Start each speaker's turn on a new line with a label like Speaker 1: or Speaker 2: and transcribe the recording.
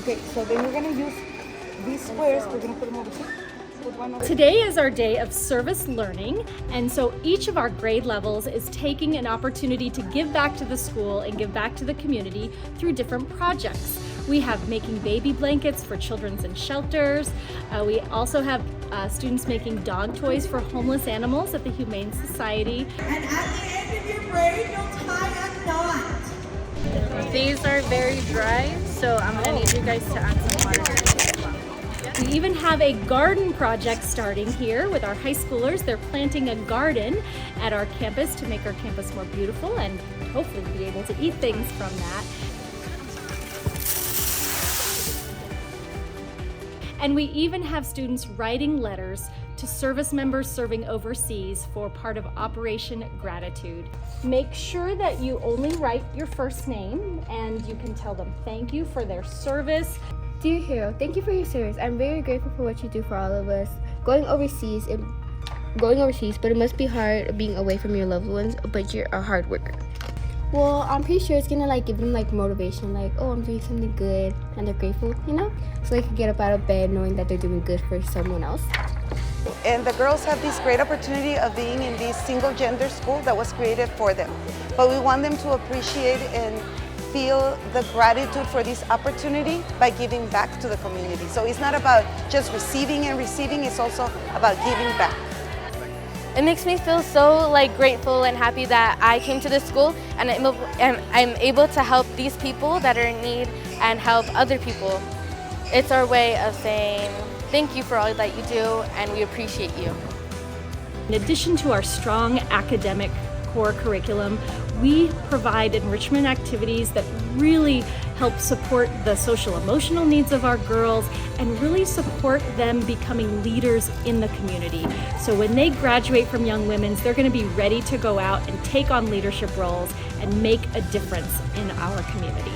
Speaker 1: Okay, so then we're gonna use these squares, we're gonna put them over here. Put one over
Speaker 2: Today is our day of service learning, and so each of our grade levels is taking an opportunity to give back to the school and give back to the community through different projects. We have making baby blankets for children's in shelters. We also have students making dog toys for homeless animals at the Humane Society.
Speaker 3: And at the end of your braid, you'll tie a knot.
Speaker 4: These are very dry, so I'm gonna need you guys to add some water to these as well.
Speaker 2: We even have a garden project starting here with our high schoolers. They're planting a garden at our campus to make our campus more beautiful and hopefully be able to eat things from that. And we even have students writing letters to service members serving overseas for part of Operation Gratitude. Make sure that you only write your first name and you can tell them thank you for their service.
Speaker 5: Dear hero, thank you for your service. I'm very grateful for what you do for all of us. Going overseas, but it must be hard being away from your loved ones, but you're a hard worker. Well, I'm pretty sure it's gonna give them motivation, oh, I'm doing something good, and they're grateful, so they can get up out of bed knowing that they're doing good for someone else.
Speaker 6: And the girls have this great opportunity of being in this single gender school that was created for them. But we want them to appreciate and feel the gratitude for this opportunity by giving back to the community. So it's not about just receiving and receiving, it's also about giving back.
Speaker 7: It makes me feel so grateful and happy that I came to this school and I'm able to help these people that are in need and help other people. It's our way of saying thank you for all that you do and we appreciate you.
Speaker 2: In addition to our strong academic core curriculum, we provide enrichment activities that really help support the social emotional needs of our girls and really support them becoming leaders in the community. So when they graduate from Young Women's, they're going to be ready to go out and take on leadership roles and make a difference in our community.